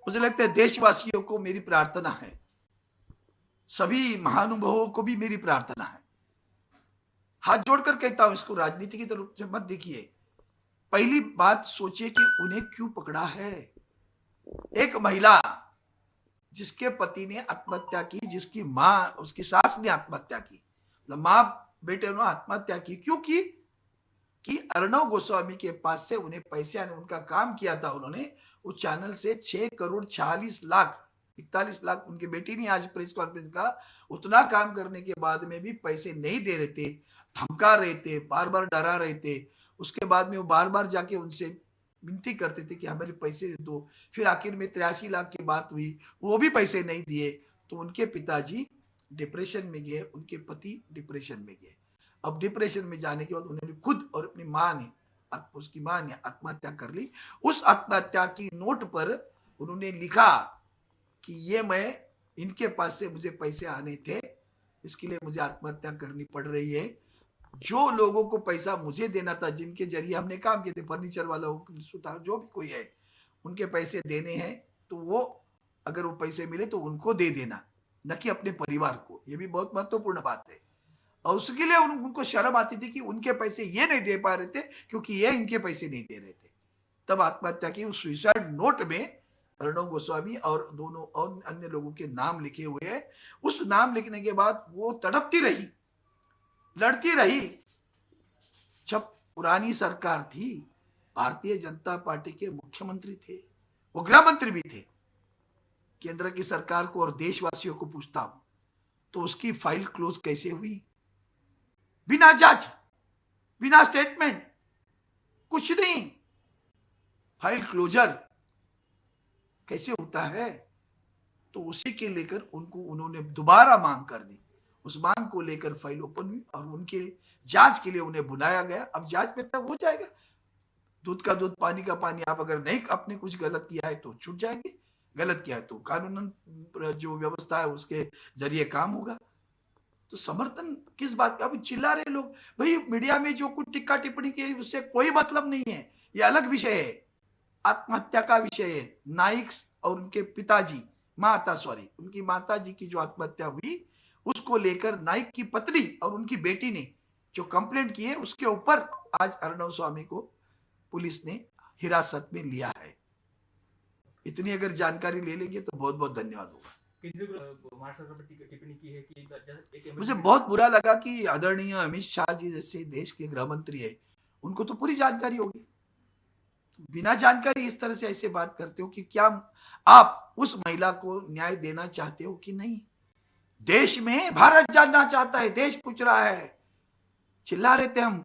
मुझे लगता है देशवासियों को मेरी प्रार्थना है, सभी महानुभावों को भी मेरी प्रार्थना है, हाथ जोड़कर कहता हूं, इसको राजनीति की तरफ से मत देखिए। पहली बात सोचिए कि उन्हें क्यों पकड़ा है। एक महिला जिसके पति ने आत्महत्या की, जिसकी माँ, उसकी सास ने आत्महत्या की, मतलब माँ बेटे ने आत्महत्या की, क्यों की? कि अर्णव गोस्वामी के पास से उन्हें पैसे आने, उनका काम किया था उन्होंने उस चैनल से 6 करोड़ 46 लाख 41 लाख, उनकी बेटी ने आज प्रेस कॉन्फ्रेंस का, उतना काम करने के बाद में भी पैसे नहीं दे रहे थे, धमका रहे थे, बार बार डरा रहे थे। उसके बाद में वो बार बार जाके उनसे विनती करते थे कि हमारे पैसे दो। फिर आखिर में 83 लाख की बात हुई, वो भी पैसे नहीं दिए, तो उनके पिताजी डिप्रेशन में गए, उनके पति डिप्रेशन में गए। अब डिप्रेशन में जाने के बाद उन्होंने खुद और अपनी माँ ने, उसकी माँ ने आत्महत्या कर ली। उस आत्महत्या की नोट पर उन्होंने लिखा कि ये मैं, इनके पास से मुझे पैसे आने थे, इसके लिए मुझे आत्महत्या करनी पड़ रही है। जो लोगों को पैसा मुझे देना था, जिनके जरिए हमने काम किए थे, फर्नीचर वाला हो, सुतार, जो भी कोई है, उनके पैसे देने हैं, तो वो अगर वो पैसे मिले तो उनको दे देना, न कि अपने परिवार को। ये भी बहुत महत्वपूर्ण बात है। और उसके लिए उनको शर्म आती थी कि उनके पैसे ये नहीं दे पा रहे थे क्योंकि ये इनके पैसे नहीं दे रहे थे। तब आत्महत्या की। उस सुसाइड नोट में अर्णव गोस्वामी और दोनों और अन्य लोगों के नाम लिखे हुए हैं। उस नाम लिखने के बाद वो तड़पती रही, लड़ती रही। जब पुरानी सरकार थी, भारतीय जनता पार्टी के मुख्यमंत्री थे, वो गृह मंत्री भी थे। केंद्र की सरकार को और देशवासियों को पूछता हूं, तो उसकी फाइल क्लोज कैसे हुई? बिना जांच, बिना स्टेटमेंट, कुछ नहीं, फाइल क्लोजर कैसे होता है? तो उसी के लेकर उन्होंने दोबारा मांग कर दी। उस मांग को लेकर फाइल ओपन हुई और उनके जांच के लिए उन्हें बुलाया गया। अब जांच में तब हो जाएगा, दूध का दूध पानी का पानी। आप अगर नहीं, आपने कुछ गलत किया है तो छूट जाएंगे, गलत किया है तो कानूनन जो व्यवस्था है उसके जरिए काम होगा। तो समर्थन किस बात का? अब चिल्ला रहे लोग, भाई मीडिया में जो कुछ टिक्का टिप्पणी की उससे कोई मतलब नहीं है, ये अलग विषय है, आत्महत्या का विषय है। नाइक और उनके पिताजी, उनकी माता जी की जो आत्महत्या हुई, उसको लेकर नाइक की पत्नी और उनकी बेटी ने जो कंप्लेंट की है, उसके ऊपर आज अर्णव स्वामी को पुलिस ने हिरासत में लिया है। इतनी अगर जानकारी ले लेंगे तो बहुत बहुत धन्यवाद होगा। टिप्पणी की है कि मुझे बहुत बुरा लगा कि आदरणीय अमित शाह जी जैसे देश के गृह मंत्री है, उनको तो पूरी जानकारी होगी, बिना जानकारी इस तरह से ऐसे बात करते हो कि क्या आप उस महिला को न्याय देना चाहते हो कि नहीं? देश में भारत जानना चाहता है, देश पूछ रहा है। चिल्ला रहे थे हम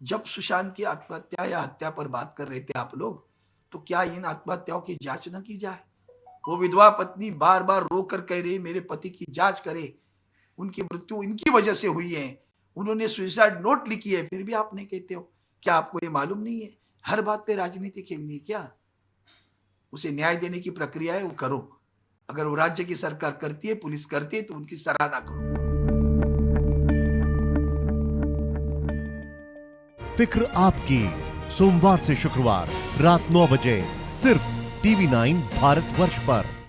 जब सुशांत की आत्महत्या या हत्या पर बात कर रहे थे आप लोग, तो क्या इन आत्महत्याओं की जांच न की जाए? वो विधवा पत्नी बार बार रो कर कह रही, मेरे पति की जांच करे, उनकी मृत्यु इनकी वजह से हुई है, उन्होंने सुसाइड नोट लिखी है, फिर भी आप नहीं कहते हो। क्या आपको ये मालूम नहीं है हर बात पे राजनीति खेलनी है क्या? उसे न्याय देने की प्रक्रिया है, वो करो। अगर वो राज्य की सरकार करती है, पुलिस करती है, तो उनकी सराहना करो। फिक्र आपकी, सोमवार से शुक्रवार रात 9 बजे सिर्फ TV9 भारतवर्ष पर।